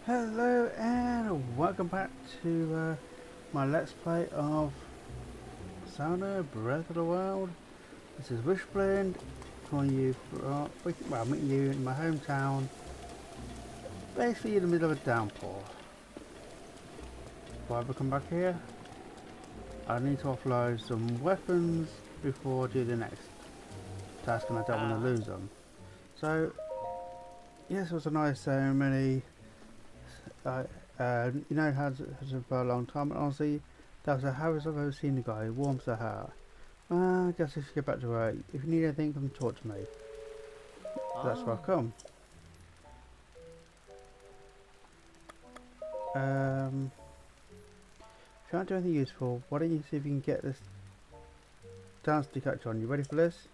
Hello and welcome back to my Let's Play of Zelda Breath of the Wild. This is Wishblend, calling you from, well, meeting you in my hometown, basically in the middle of a downpour. Why have I come back here? I need to offload some weapons before I do the next task, and I don't want to lose them. So, yes, it was a nice ceremony. You know, it has been for a long time, and honestly, that was the hardest I've ever seen a guy who warms the heart. I guess I should get back to work. If you need anything, come talk to me. That's where I come. If you can't do anything useful, why don't you see if you can get this dance to catch on? You ready for this?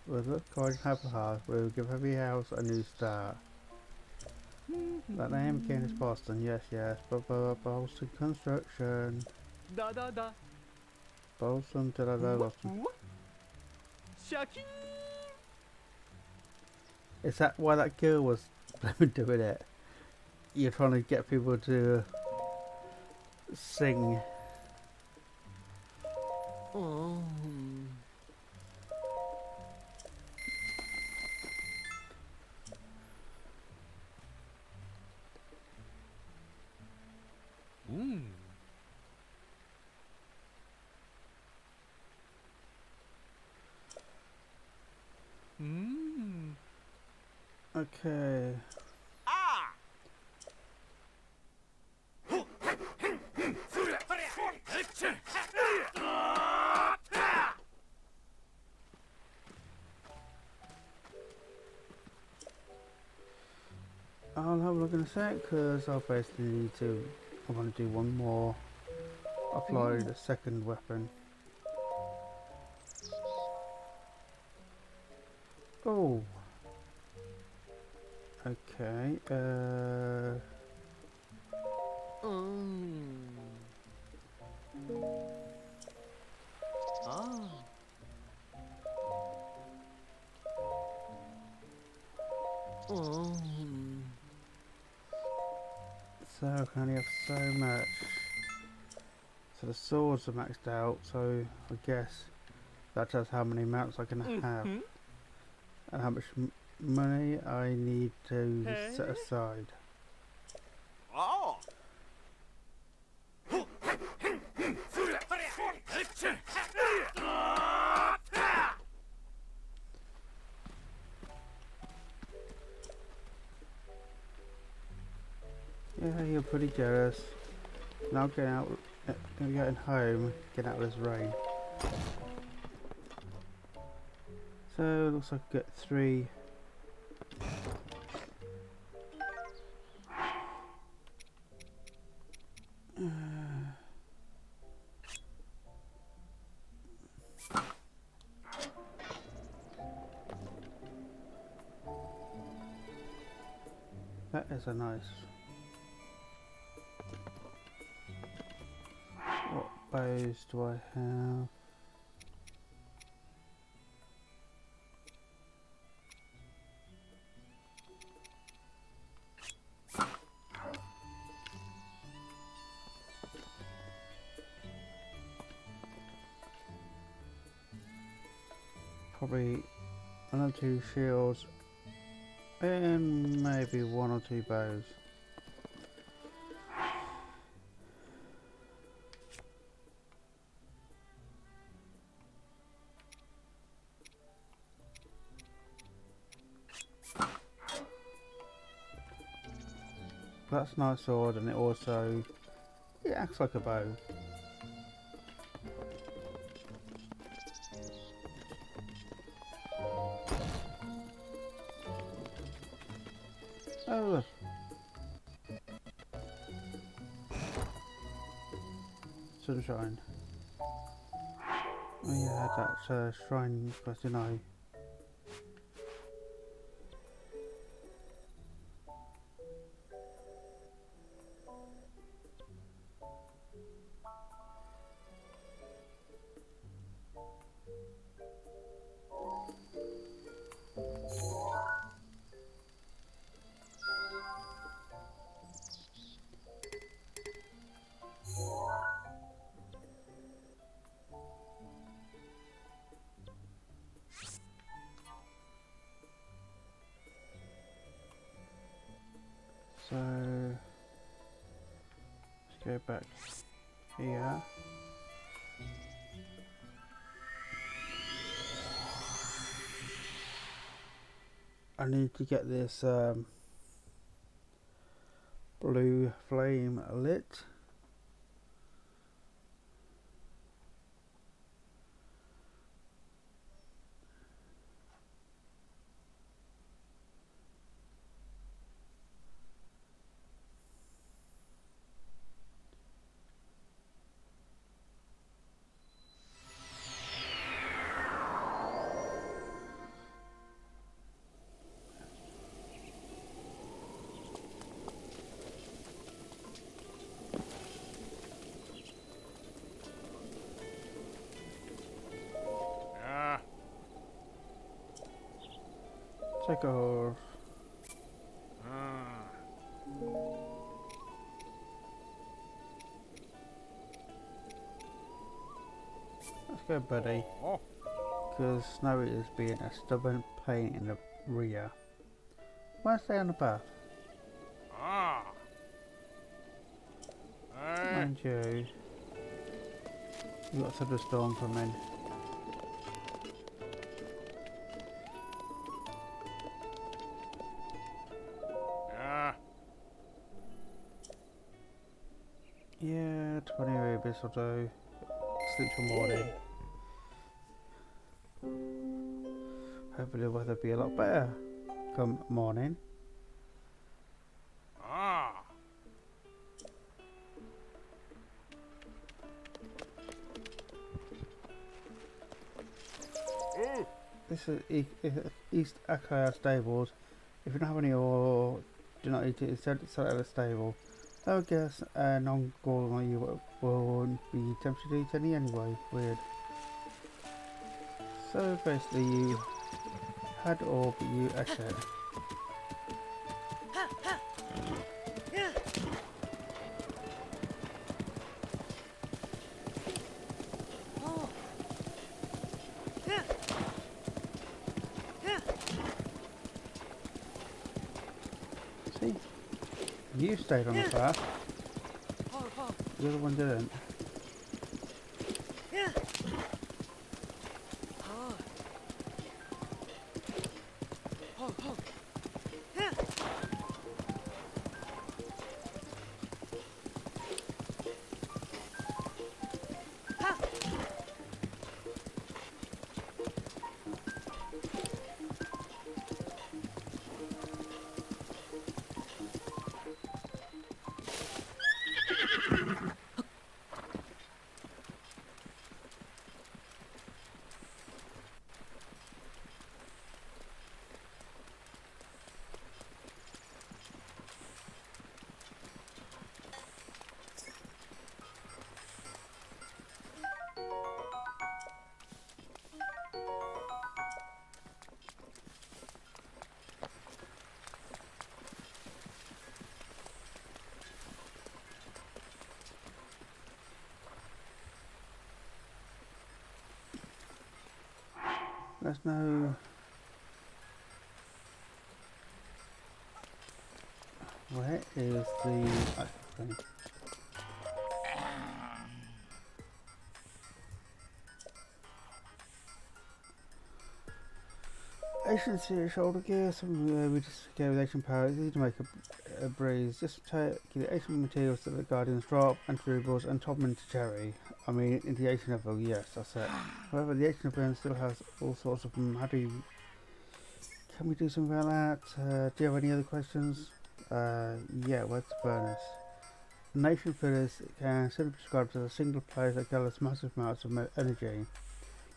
With luck, courage, and happy heart, we will give every house a new start. That name again is Boston, yes, Boston Construction. Boston, Boston. Is that why that girl was doing it? You're trying to get people to sing. Okay. I'll have a look in a sec, because I'll basically need to, I want to do one more, upload a second weapon. Oh. Okay, so I can only have so much. So the swords are maxed out, so I guess that tells how many mounts I can have. And how much money I need to set aside. Yeah, you're pretty jealous. Now get out, getting home, get out of this rain. So it looks like I get 3. That is a nice. What bows do I have? Probably 1 or 2 shields and maybe 1 or 2 bows. That's a nice sword, and it acts like a bow. Oh look. Sunshine. Oh yeah, that's a shrine quest, didn't I? go back here. I need to get this blue flame lit. Take off. Let's go, buddy. Because Snowy is being a stubborn pain in the rear. Why stay on the path? Mind you, you got thunderstorm coming. Yeah, 20 rubies will do. Sleep till morning. Hopefully the weather will be a lot better come morning. This is East Akkala Stables. If you don't have any ore, do not eat it. Sell it at the stable. I would guess a non-gold like you won't be tempted to eat any anyway. Weird. So basically you had ore but you ate it. See? You stayed on the path. The other one didn't. Let's know where is the thing. Ancient Series shoulder gear, some we just go with ancient power, it's easy to make a breeze. Just take the ancient materials that the Guardians drop, and rubles, and top them into cherry. I mean, into the ancient level, yes, that's it. However, the ancient level still has all sorts of them. How do you... Can we do something about that? Do you have any other questions? Yeah, where's the furnace? The nation furnace can simply be described as a single place that gathers massive amounts of energy.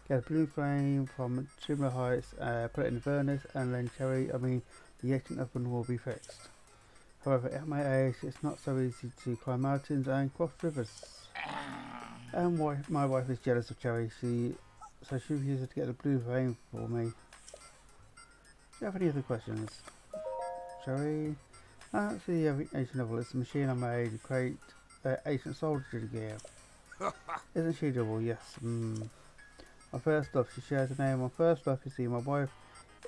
Get a blue flame from similar heights, put it in the furnace, and then the ancient oven will be fixed. However, at my age, it's not so easy to climb mountains and cross rivers. And my wife is jealous of Cherry, so she refuses to get the blue flame for me. Do you have any other questions? Cherry? Actually, the ancient novel is the machine I made to create ancient soldier gear. Isn't she double? Yes. My first love, she shares a name. My first love, you see, my wife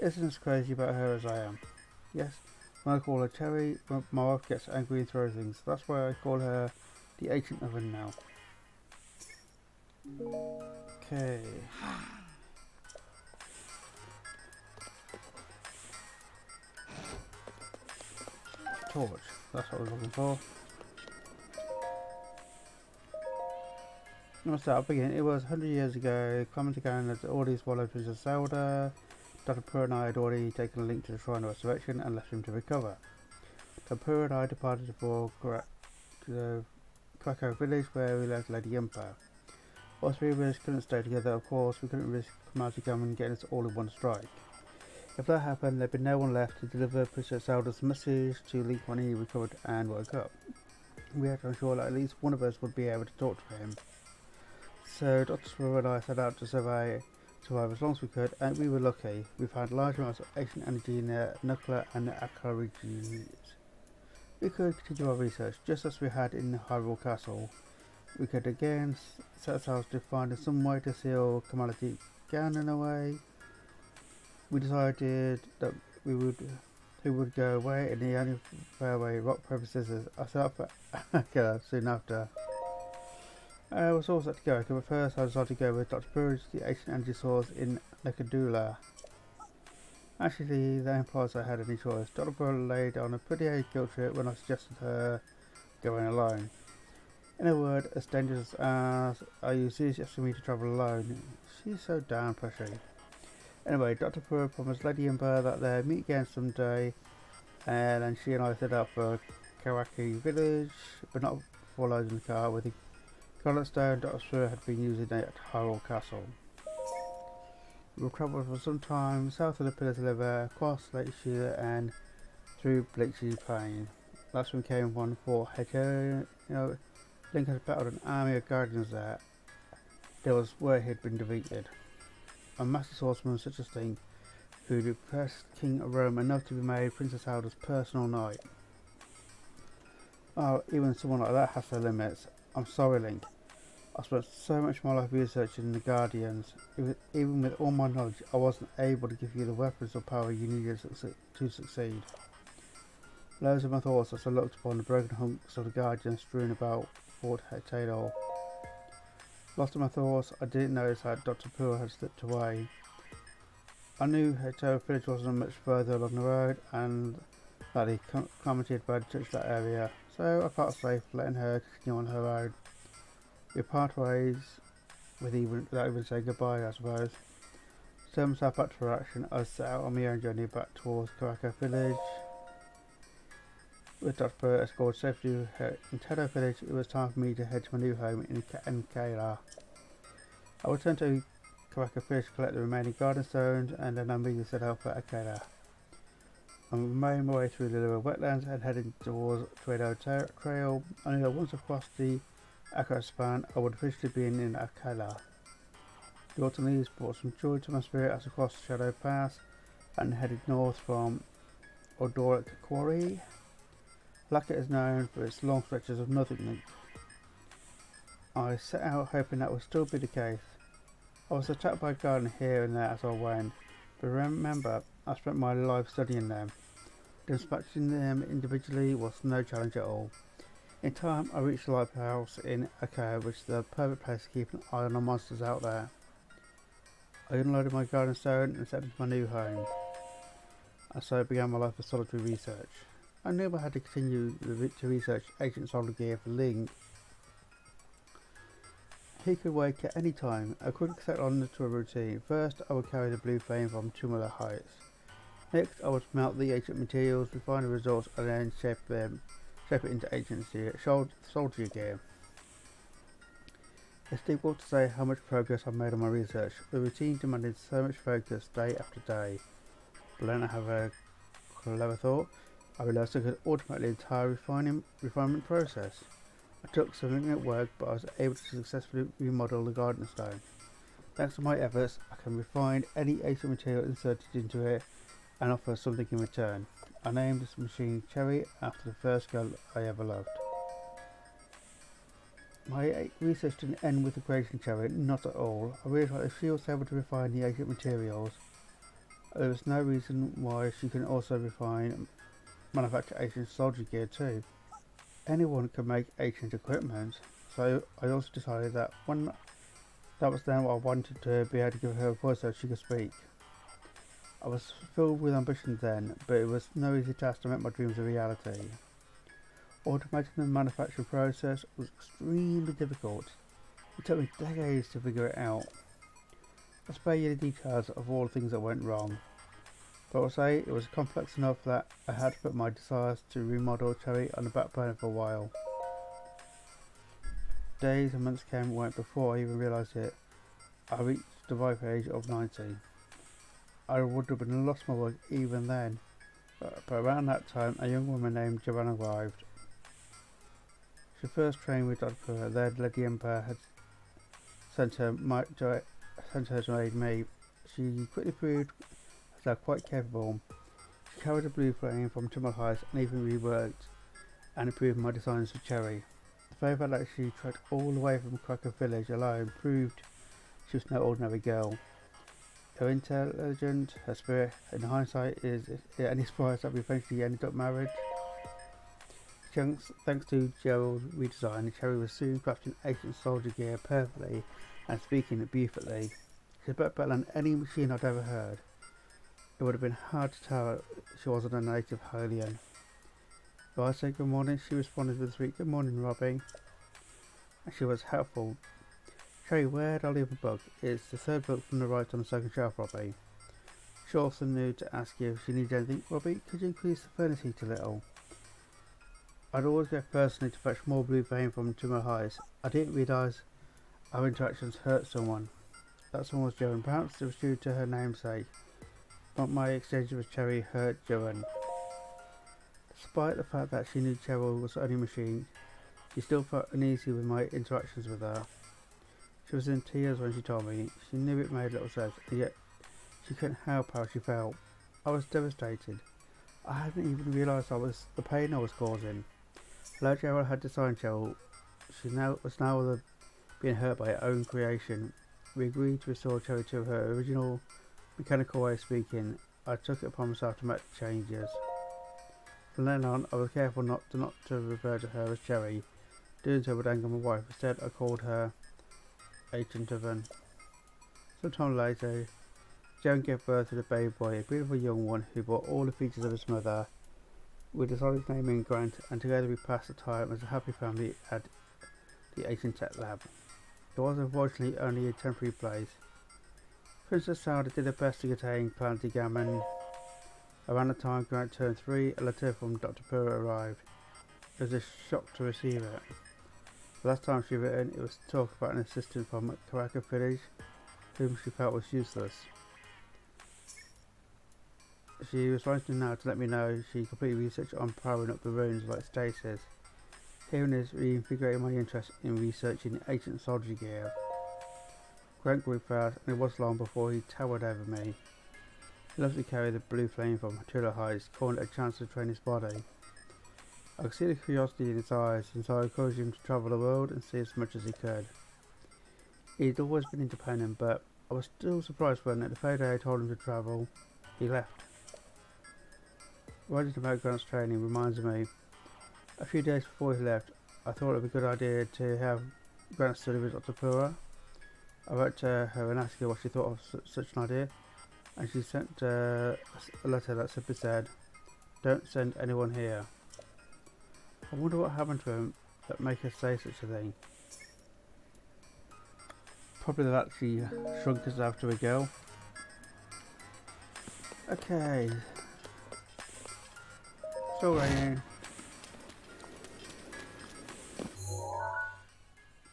isn't as crazy about her as I am. Yes, when I call her Cherry, my wife gets angry and throws things. That's why I call her the ancient oven now. Okay. Torch, that's what we're looking for. Let's start begin. It was 100 years ago, common to Ganon had already swallowed Princess Zelda. Dr. Purr and I had already taken a link to the Shrine of Resurrection and left him to recover. Dr. Purr and I departed for Quacko village where we left Lady Yumpa. All three of us couldn't stay together, of course. We couldn't risk Mighty Ganon getting us all in one strike. If that happened, there'd be no one left to deliver Princess Zelda's message to Link when he recovered and woke up. We had to ensure that at least one of us would be able to talk to him. So Dr. Spur and I set out to survive as long as we could, and we were lucky. We found large amounts of ancient energy in the Akkala and Akkala regions. We could continue our research, just as we had in Hyrule Castle. We could again set ourselves to find some way to seal commodity Ganon away. We decided that we would go away, and the only fairway rock paper scissors. I set up for Akkala soon after. I was all set to go, but first I decided to go with Dr. Burridge, the ancient energy source in Nekadula. Actually, that implies I had any choice. Dr. Burridge laid on a pretty guilt trip when I suggested her going alone. In a word, as dangerous as I used to asking me to travel alone. She's so damn pushy. Anyway, Dr. Burridge promised Lady Yumpa that they'd meet again someday, and then she and I set out for Kawaki village, but not before loading the car with the Scarlet Stone Dr. Spur had been using at Hyrule Castle. We travelled for some time south of the Pillars River, across Lake Sheila and through Bleachy Plain. That's when we came upon Fort Hedger. Link had battled an army of guardians there. There was where he had been defeated. A master swordsman such as Link, who depressed King of Rome enough to be made Princess Zelda's personal knight. Oh, even someone like that has their limits. I'm sorry, Link. I spent so much of my life researching the Guardians. Even with all my knowledge, I wasn't able to give you the weapons or power you needed to succeed. Loads of my thoughts as I looked upon the broken hunks of the Guardians strewn about Fort Taylor. Lost in my thoughts, I didn't notice that Dr. Pooh had slipped away. I knew Taylor village wasn't much further along the road, and that he commented about to touch that area, so I felt safe letting her continue on her road. We part ways without even saying goodbye, I suppose. Turn myself back to action, I set out on my own journey back towards Karaka village. With Dr. Purr escorted safely in Tedo village, it was time for me to head to my new home in Akkala. I returned to Karaka village to collect the remaining garden stones, and then I immediately set out for Akkala. I'm making my way through the little wetlands and heading towards Tweedo Trail. I knew that once I crossed the Akkala span, I would officially be in Akkala. The autumn leaves brought some joy to my spirit as I crossed Shadow Pass and headed north from Odoric Quarry. Lackett is known for its long stretches of nothingness. I set out hoping that would still be the case. I was attacked by a garden here and there as I went, but remember, I spent my life studying them. Dispatching them individually was no challenge at all. In time, I reached the lighthouse in Akkala, which is the perfect place to keep an eye on the monsters out there. I unloaded my garden stone and set into my new home, and so began my life of solitary research. I knew I had to continue to research ancient solar gear for Link. He could wake at any time. I quickly set on to a routine. First, I would carry the blue flame from Tumula Heights. Next, I would melt the ancient materials, refine the results, and then shape it into ancient soldier gear. It's difficult to say how much progress I've made on my research. The routine demanded so much focus day after day. But then I have a clever thought. I realised I could automate the entire refinement process. I took some limited work, but I was able to successfully remodel the garden stone. Thanks to my efforts, I can refine any ancient material inserted into it and offer something in return. I named this machine Cherry after the first girl I ever loved. My research didn't end with the creation of Cherry, not at all. I realised if she was able to refine the ancient materials, there was no reason why she couldn't also manufacture ancient soldier gear too. anyone can make ancient equipment, so I also decided that that was then what I wanted to be able to give her a voice so she could speak. I was filled with ambition then, but it was no easy task to make my dreams a reality. Automating the manufacturing process was extremely difficult. It took me decades to figure it out. I'll spare you the details of all the things that went wrong, but I'll say it was complex enough that I had to put my desires to remodel Cherry on the back burner for a while. Days and months came and went before I even realised it. I reached the ripe age of 90. I would have been lost my work even then, but around that time a young woman named Joanna arrived. She first trained with Dr. Pura, then Lady Emperor had sent her to aid me. She quickly proved herself quite capable. She carried a blue flame from Timber Heights and even reworked and improved my designs for Cherry. The very fact that she trekked all the way from Cracker Village alone proved she was no ordinary girl. Her intelligence, her spirit, in hindsight, is it any surprise that we eventually ended up married? Thanks to Gerald's redesign, Cherry was soon crafting ancient soldier gear perfectly and speaking it beautifully. She's better than any machine I'd ever heard. It would have been hard to tell she wasn't a native Hylian. If I said good morning, she responded with a sweet good morning, Robbie. And she was helpful. Cherry, where'd I leave a book? It's the third book from the right on the second shelf, Robbie. She also knew to ask you if she needed anything. Robbie, could you increase the furnace heat a little? I'd always go personally to fetch more blue flame from Timber Heights. I didn't realise our interactions hurt someone. That someone was Joan. Perhaps it was due to her namesake. But my exchange with Cherry hurt Joan. Despite the fact that she knew Cherry was the only machine, she still felt uneasy with my interactions with her. She was in tears when she told me. She knew it made little sense, and yet she couldn't help how she felt. I was devastated. I hadn't even realised the pain I was causing. Although Gerald had designed Cheryl, she was now being hurt by her own creation. We agreed to restore Cherry to her original mechanical way of speaking. I took it upon myself to make the changes. From then on, I was careful not to refer to her as Cherry. Doing so would anger my wife. Instead, I called her Ancient Oven. Sometime later, Joan gave birth to the baby boy, a beautiful young one who bore all the features of his mother. We decided to name him Grant, and together we passed the time as a happy family at the Ancient Tech Lab. It was unfortunately only a temporary place. Princess Zelda did her best to contain Calamity Gammon. Around the time Grant turned 3, a letter from Dr. Pura arrived. It was a shock to receive it. The last time she written, it was talk about an assistant from Cracker Village, whom she felt was useless. She was writing now to let me know she completed research on powering up the runes like stasis. Hearing this reinvigorated my interest in researching ancient soldier gear. Grant grew fast, and it was long before he towered over me. He loved to carry the blue flame from Timber Heights, calling it a chance to train his body. I could see the curiosity in his eyes, and so I encouraged him to travel the world and see as much as he could. He'd always been independent, but I was still surprised when, at the very day I told him to travel, he left. Writing about Grant's training reminds me, a few days before he left, I thought it would be a good idea to have Grant study with Dr. Pura. I wrote to her and asked her what she thought of such an idea, and she sent a letter that simply said, "Don't send anyone here." I wonder what happened to him that made her say such a thing. Probably that she shrunk herself to a girl. Okay. Still raining.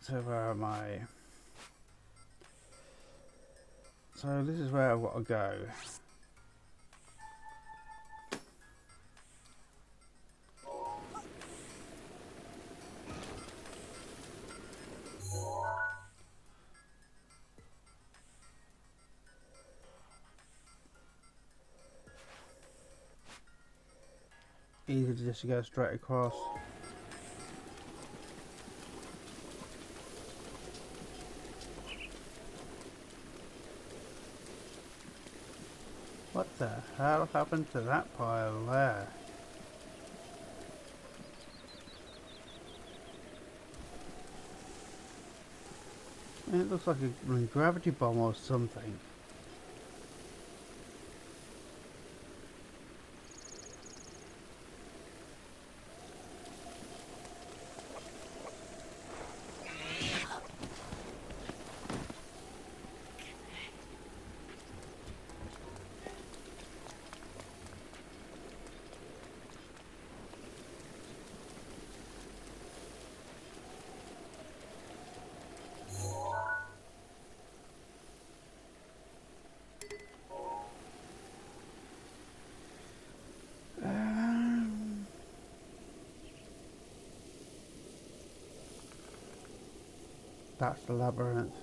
So where am I? So this is where I've got to go. Easy to just go straight across. What the hell happened to that pile there? It looks like a gravity bomb or something. That's the labyrinth.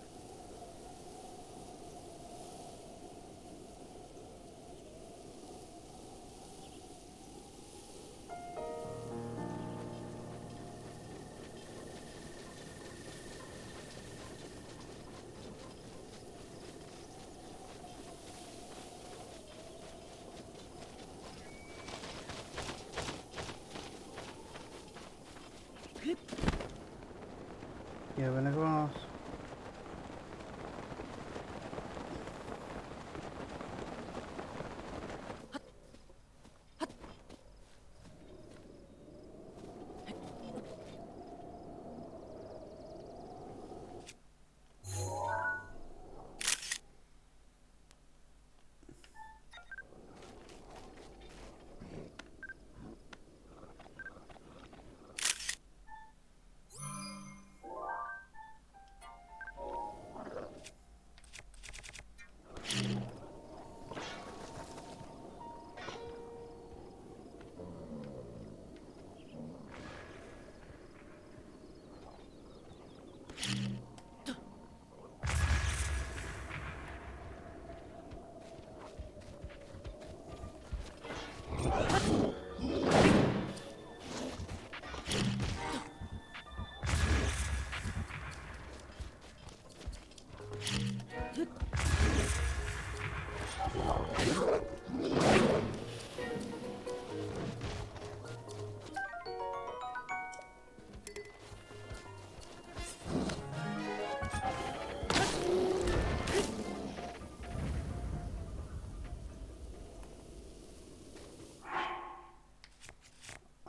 Yeah, when I glass.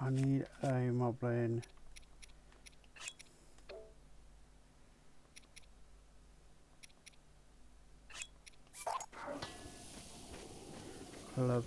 I need a moblin. Love.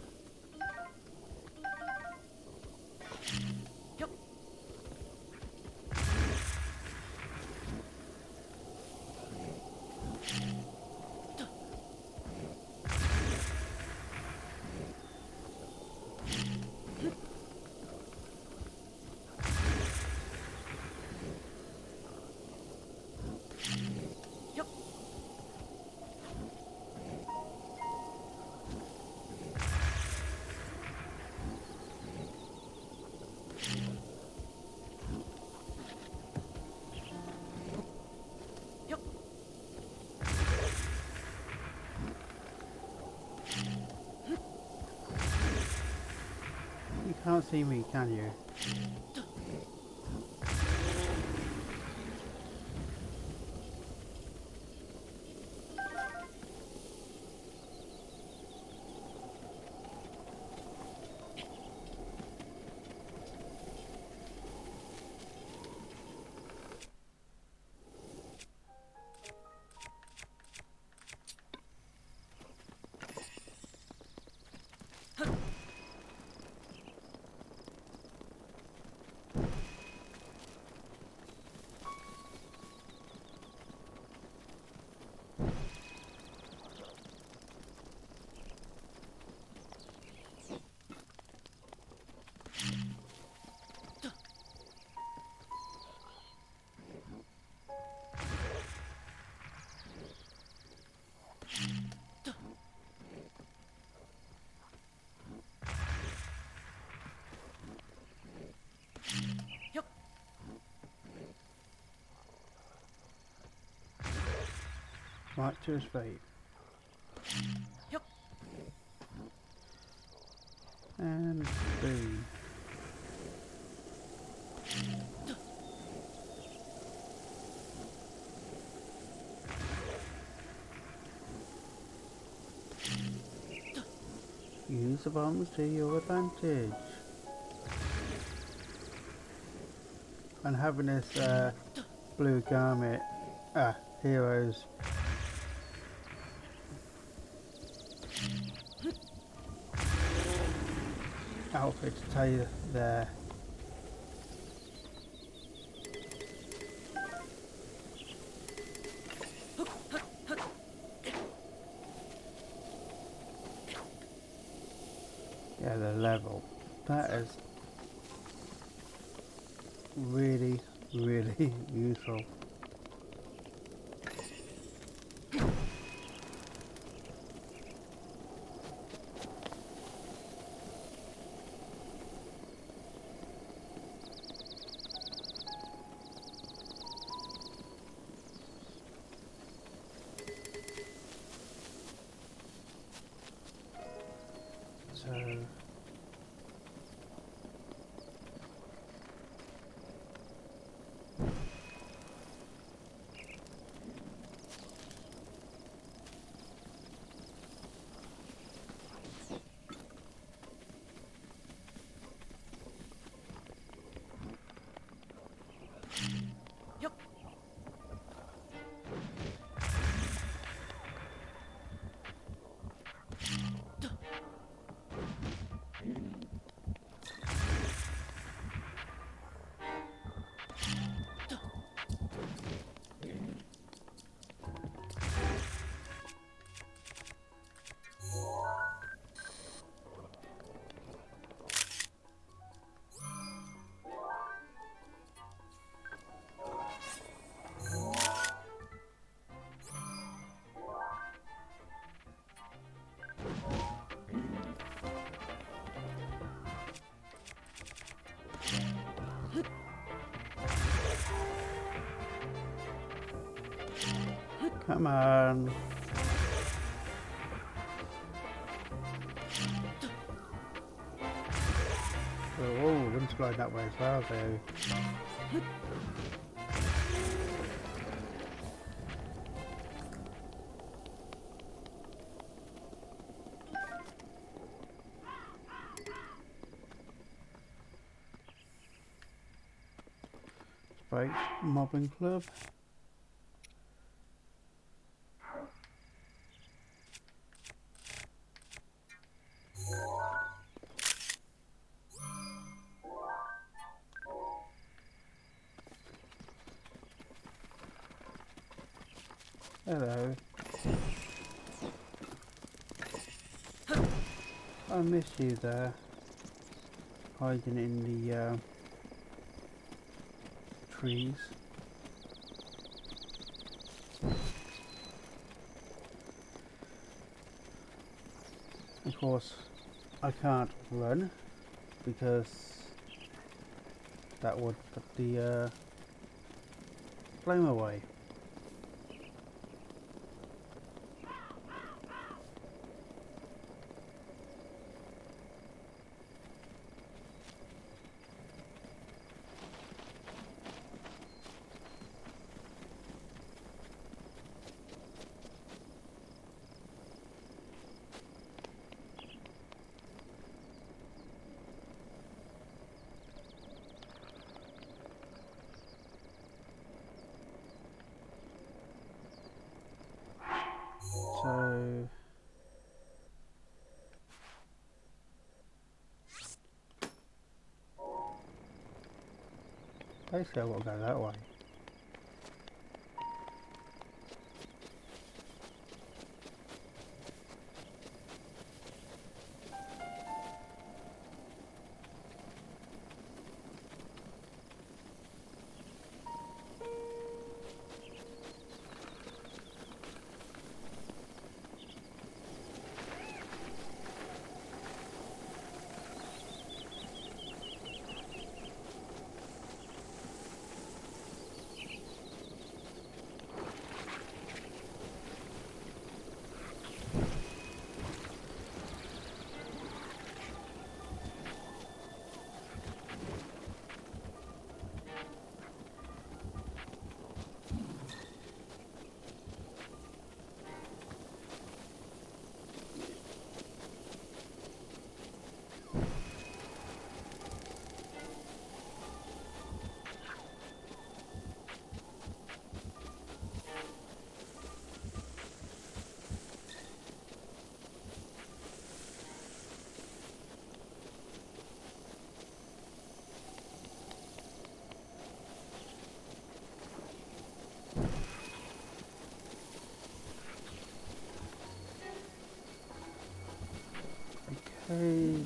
You can't see me, can you? Right to his feet. And boom. use the bombs to your advantage. And having this blue garment, heroes outfit to tell you there. Yeah, the level. That is really, really useful. So come on. Oh, wind's blowing that way as well, though. Spike mobbing club. Hello. I missed you there, hiding in the trees. Of course, I can't run because that would put the flame away. So basically I want to go that way.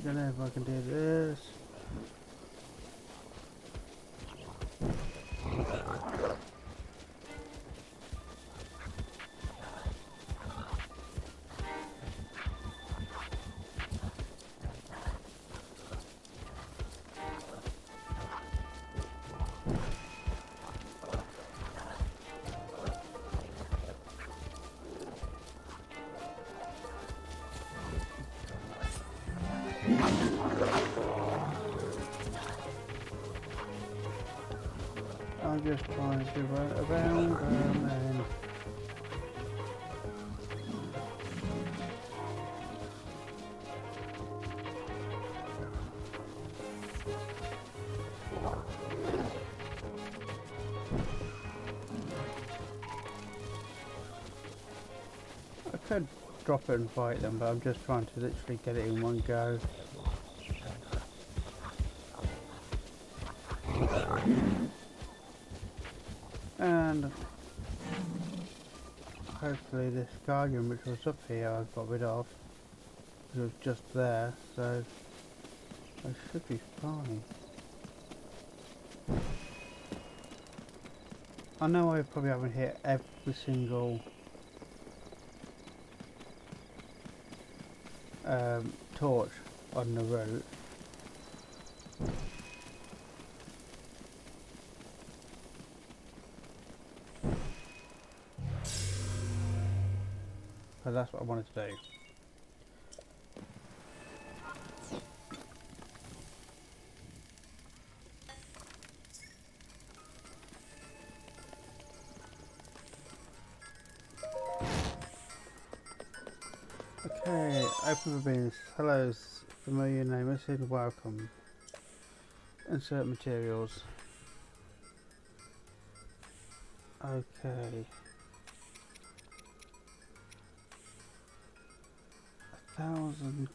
don't know if I can do this. I'm just trying to run around and I could drop it and fight them, but I'm just trying to literally get it in one go. And hopefully this guardian which was up here I've got rid of. It was just there, so I should be fine. I know I probably haven't hit every single torch on the route. But that's what I wanted to do. Okay, open the beans. Hello, familiar name. Message welcome. Insert materials. Okay. 1,000.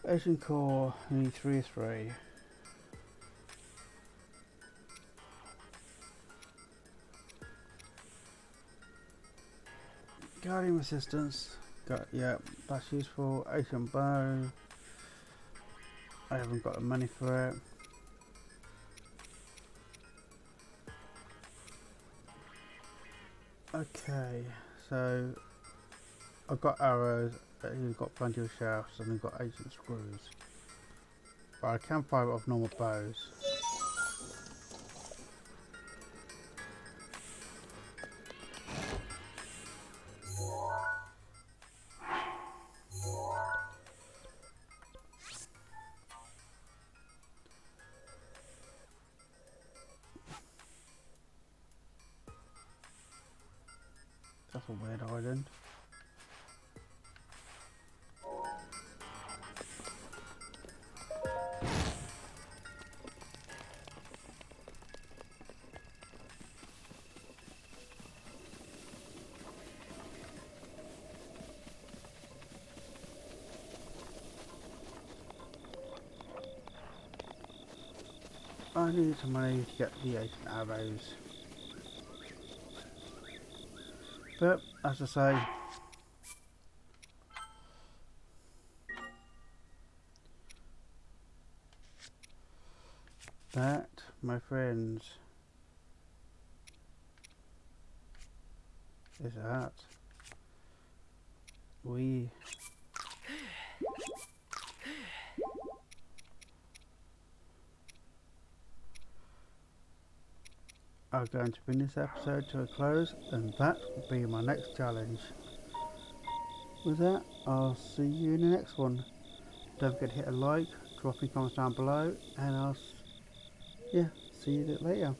Asian core, you need 3. Guardian resistance, got, yeah, that's useful. Asian bow, I haven't got the money for it. Okay, so I've got arrows, you've got plenty of shafts, and I've got ancient screws. But I can fire it off normal bows. That's a weird island. I need some money to get the ancient arrows. But, as I say, that, my friends, is that. We are going to bring this episode to a close, and that will be my next challenge. With that, I'll see you in the next one. Don't forget to hit a like, drop any comments down below, and I'll see you later.